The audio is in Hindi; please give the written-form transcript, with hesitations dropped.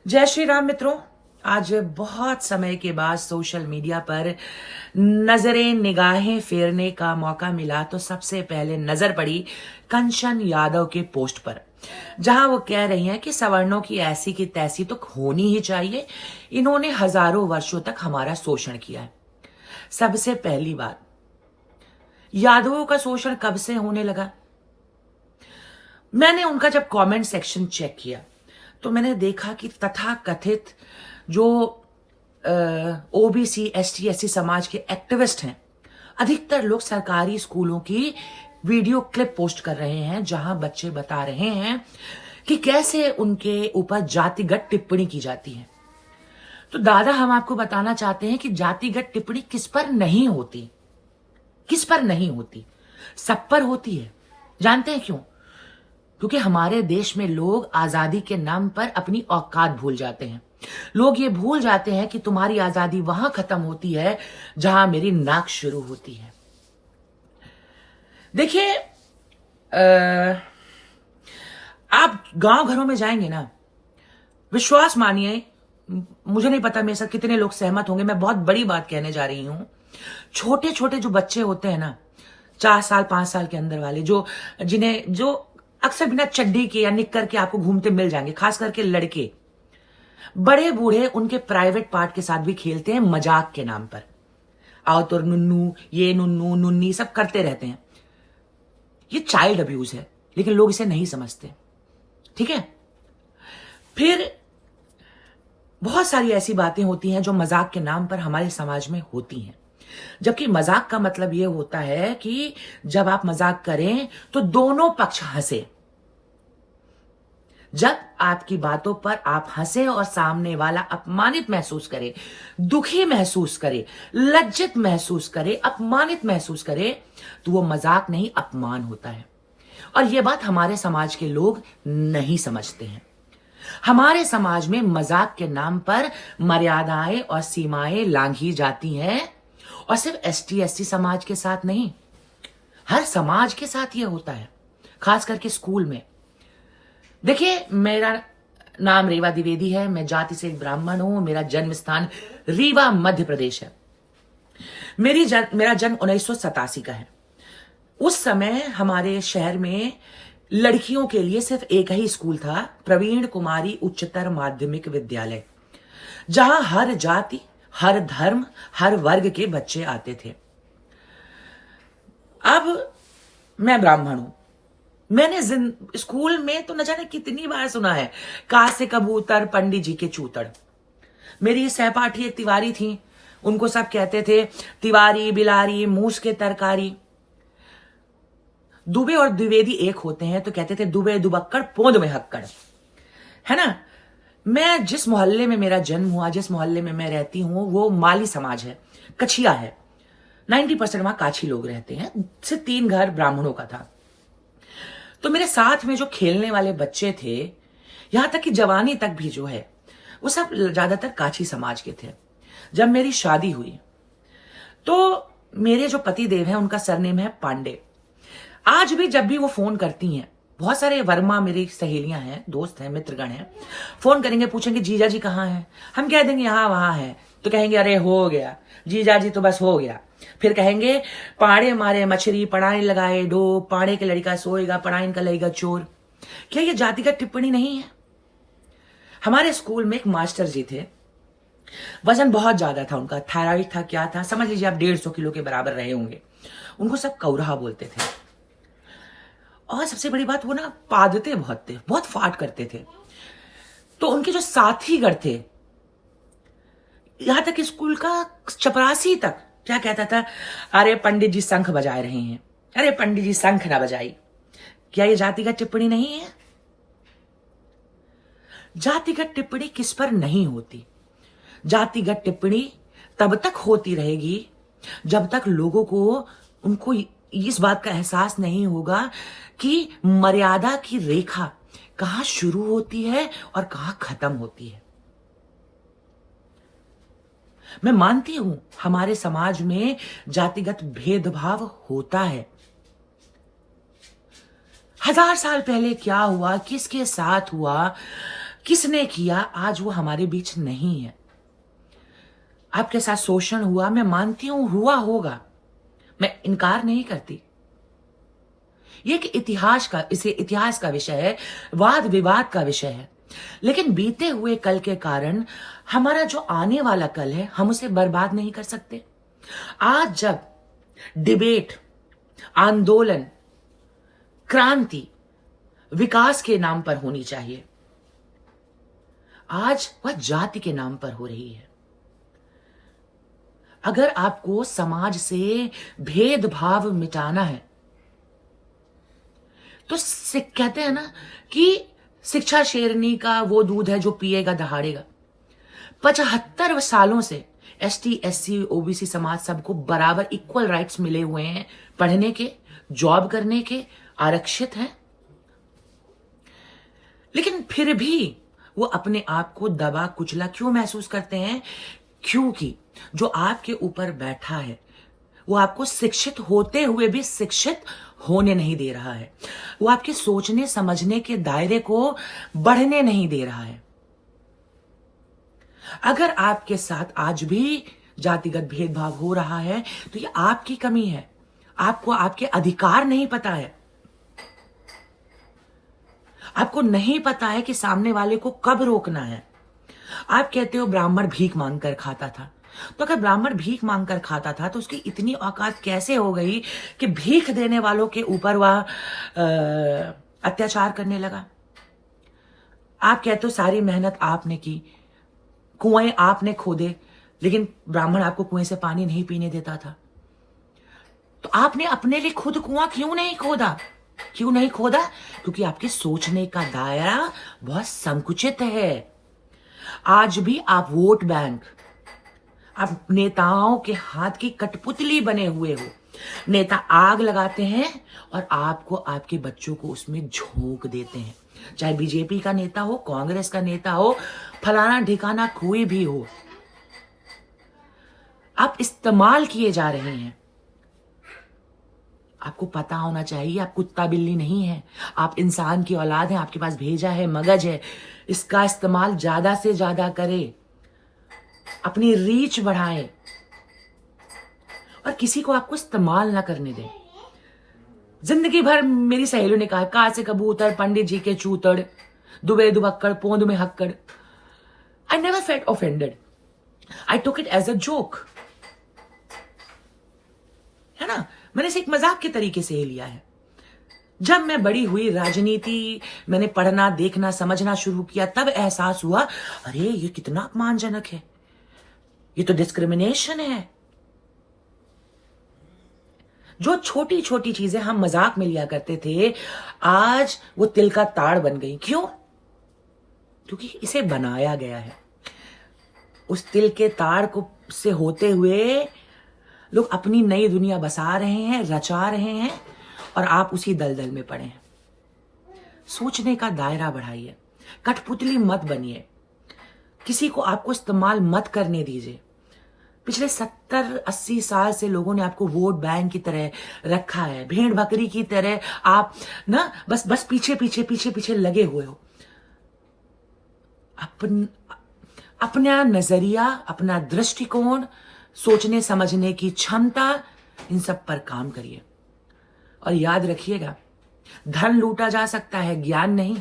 जय श्री राम मित्रों। आज बहुत समय के बाद सोशल मीडिया पर नजरें निगाहें फेरने का मौका मिला तो सबसे पहले नजर पड़ी कंचन यादव के पोस्ट पर, जहां वो कह रही हैं कि सवर्णों की ऐसी की तैसी तो होनी ही चाहिए। इन्होंने हजारों वर्षों तक हमारा शोषण किया है। सबसे पहली बात, यादवों का शोषण कब से होने लगा? मैंने उनका जब कमेंट सेक्शन चेक किया तो मैंने देखा कि तथाकथित जो ओबीसी एसटी एससी समाज के एक्टिविस्ट हैं, अधिकतर लोग सरकारी स्कूलों की वीडियो क्लिप पोस्ट कर रहे हैं जहां बच्चे बता रहे हैं कि कैसे उनके ऊपर जातिगत टिप्पणी की जाती है। तो दादा, हम आपको बताना चाहते हैं कि जातिगत टिप्पणी किस पर नहीं होती, किस पर नहीं होती, सब पर होती है। जानते हैं क्यों? क्योंकि हमारे देश में लोग आजादी के नाम पर अपनी औकात भूल जाते हैं। लोग ये भूल जाते हैं कि तुम्हारी आजादी वहां खत्म होती है जहां मेरी नाक शुरू होती है। देखिए, आप गांव घरों में जाएंगे ना, विश्वास मानिए, मुझे नहीं पता मेरे साथ कितने लोग सहमत होंगे, मैं बहुत बड़ी बात कहने जा रही हूं। छोटे छोटे जो बच्चे होते हैं ना, 4 साल 5 साल के अंदर वाले, जो अक्सर बिना चड्डी के या निक्कर के आपको घूमते मिल जाएंगे, खास करके लड़के, बड़े बूढ़े उनके प्राइवेट पार्ट के साथ भी खेलते हैं मजाक के नाम पर। आओ तो नुन्नू, ये नुन्नू नुन्नी सब करते रहते हैं। ये चाइल्ड अब्यूज है, लेकिन लोग इसे नहीं समझते। ठीक है, फिर बहुत सारी ऐसी बातें होती हैं जो मजाक के नाम पर हमारे समाज में होती हैं, जबकि मजाक का मतलब यह होता है कि जब आप मजाक करें तो दोनों पक्ष हंसे। जब आपकी बातों पर आप हंसे और सामने वाला अपमानित महसूस करे, दुखी महसूस करे, लज्जित महसूस करे, अपमानित महसूस करे, तो वो मजाक नहीं, अपमान होता है। और यह बात हमारे समाज के लोग नहीं समझते हैं। हमारे समाज में मजाक के नाम पर मर्यादाएं और सीमाएं लांघी जाती हैं, और सिर्फ एसटी एससी समाज के साथ नहीं, हर समाज के साथ यह होता है, खास करके स्कूल में। देखिए, मेरा नाम रेवा द्विवेदी है, मैं जाति से एक ब्राह्मण हूं, मेरा जन्म स्थान रीवा मध्य प्रदेश है। मेरा जन्म 1987 का है। उस समय हमारे शहर में लड़कियों के लिए सिर्फ एक ही स्कूल था, प्रवीण कुमारी उच्चतर माध्यमिक विद्यालय, जहां हर जाति, हर धर्म, हर वर्ग के बच्चे आते थे। अब मैं ब्राह्मण हूं। मैंने स्कूल में तो न जाने कितनी बार सुना है, का से कबूतर पंडित जी के चूतड़। मेरी सहपाठी एक तिवारी थी, उनको सब कहते थे तिवारी बिलारी मूस के तरकारी। दुबे और द्विवेदी एक होते हैं तो कहते थे दुबे दुबक्कड़ पोंद में हक्कड़, है ना। मैं जिस मोहल्ले में मेरा जन्म हुआ, जिस मोहल्ले में मैं रहती हूं, वो माली समाज है, कछिया है। 90% वहां काछी लोग रहते हैं, सिर्फ 3 घर ब्राह्मणों का था। तो मेरे साथ में जो खेलने वाले बच्चे थे, यहां तक कि जवानी तक भी जो है, वो सब ज्यादातर काछी समाज के थे। जब मेरी शादी हुई तो मेरे जो पति देव हैं, उनका सरनेम है पांडे। आज भी जब भी वो फोन करती हैं, बहुत सारे वर्मा मेरी सहेलियां हैं, दोस्त हैं, मित्रगण हैं, फोन करेंगे, पूछेंगे जीजा जी कहाँ हैं, हम कह देंगे यहाँ वहां है, तो कहेंगे अरे हो गया जीजा जी, तो बस हो गया। फिर कहेंगे पाड़े मारे मछली, पढ़ाई लगाए डो, पाड़े के लड़का सोएगा, पढ़ाई का लगेगा चोर। क्या ये जातिगत टिप्पणी नहीं है? हमारे स्कूल में एक मास्टर जी थे, वजन बहुत ज्यादा था उनका, थायराइड था, क्या था समझ लीजिए आप, 150 किलो के बराबर रहे होंगे। उनको सब कौरहा बोलते थे, और सबसे बड़ी बात, वो ना पादते बहुत थे, बहुत फाट करते थे। तो उनके जो साथीगण थे, यहां तक स्कूल का चपरासी तक क्या कहता था, अरे पंडित जी शंख बजाए रहे हैं, अरे पंडित जी शंख ना बजाई। क्या ये जातिगत टिप्पणी नहीं है? जातिगत टिप्पणी किस पर नहीं होती? जातिगत टिप्पणी तब तक होती रहेगी जब तक लोगों को, उनको इस बात का एहसास नहीं होगा कि मर्यादा की रेखा कहां शुरू होती है और कहां खत्म होती है। मैं मानती हूं हमारे समाज में जातिगत भेदभाव होता है। 1000 साल पहले क्या हुआ, किसके साथ हुआ, किसने किया, आज वो हमारे बीच नहीं है। आपके साथ शोषण हुआ, मैं मानती हूं हुआ होगा, मैं इनकार नहीं करती। ये एक इतिहास का विषय है, वाद विवाद का विषय है। लेकिन बीते हुए कल के कारण हमारा जो आने वाला कल है, हम उसे बर्बाद नहीं कर सकते। आज जब डिबेट, आंदोलन, क्रांति विकास के नाम पर होनी चाहिए, आज वह जाति के नाम पर हो रही है। अगर आपको समाज से भेदभाव मिटाना है तो कहते हैं ना कि शिक्षा शेरनी का वो दूध है जो पिएगा दहाड़ेगा। 75 सालों से ST SC OBC समाज सबको बराबर इक्वल राइट्स मिले हुए हैं, पढ़ने के, जॉब करने के, आरक्षित हैं। लेकिन फिर भी वो अपने आप को दबा कुचला क्यों महसूस करते हैं? क्योंकि जो आपके ऊपर बैठा है वो आपको शिक्षित होते हुए भी शिक्षित होने नहीं दे रहा है। वो आपके सोचने समझने के दायरे को बढ़ने नहीं दे रहा है। अगर आपके साथ आज भी जातिगत भेदभाव हो रहा है तो ये आपकी कमी है। आपको आपके अधिकार नहीं पता है। आपको नहीं पता है कि सामने वाले को कब रोकना है। आप कहते हो ब्राह्मण भीख मांगकर खाता था, तो अगर ब्राह्मण भीख मांगकर खाता था तो उसकी इतनी औकात कैसे हो गई कि भीख देने वालों के ऊपर वह अत्याचार करने लगा? आप कहते हो सारी मेहनत आपने की, कुएं आपने खोदे, लेकिन ब्राह्मण आपको कुएं से पानी नहीं पीने देता था। तो आपने अपने लिए खुद कुआं क्यों नहीं खोदा? क्यों नहीं खोदा? क्योंकि आपके सोचने का दायरा बहुत संकुचित है। आज भी आप वोट बैंक, आप नेताओं के हाथ की कठपुतली बने हुए हो। नेता आग लगाते हैं और आपको, आपके बच्चों को उसमें झोंक देते हैं। चाहे बीजेपी का नेता हो, कांग्रेस का नेता हो, फलाना ढिकाना कोई भी हो, आप इस्तेमाल किए जा रहे हैं। आपको पता होना चाहिए आप कुत्ता बिल्ली नहीं है, आप इंसान की औलाद हैं। आपके पास भेजा है, मगज है, इसका इस्तेमाल ज्यादा से ज्यादा करें, अपनी रीच बढ़ाएं और किसी को आपको इस्तेमाल ना करने दें। जिंदगी भर मेरी सहेलियों ने कहा, कार से कबूतर, पंडित जी के चूतड़, दुबे दुबक्कड़, पोंद में हक्कड़। I never felt offended, I took it as a joke, है ना। मैंने इसे एक मजाक के तरीके से ही लिया है। जब मैं बड़ी हुई, राजनीति मैंने पढ़ना, देखना, समझना शुरू किया, तब एहसास हुआ, अरे ये कितना अपमानजनक है, ये तो डिस्क्रिमिनेशन है। जो छोटी छोटी चीजें हम मजाक में लिया करते थे, आज वो तिल का ताड़ बन गई। क्यों? क्योंकि इसे बनाया गया है। उस तिल के ताड़ को से होते हुए लोग अपनी नई दुनिया बसा रहे हैं, रचा रहे हैं, और आप उसी दलदल में पड़े हैं। सोचने का दायरा बढ़ाइए, कठपुतली मत बनिए, किसी को आपको इस्तेमाल मत करने दीजिए। पिछले 70-80 साल से लोगों ने आपको वोट बैंक की तरह रखा है, भेड़ बकरी की तरह आप ना बस पीछे पीछे पीछे पीछे लगे हुए हो। अपना नजरिया, अपना दृष्टिकोण, सोचने समझने की क्षमता, इन सब पर काम करिए। और याद रखिएगा, धन लूटा जा सकता है, ज्ञान नहीं।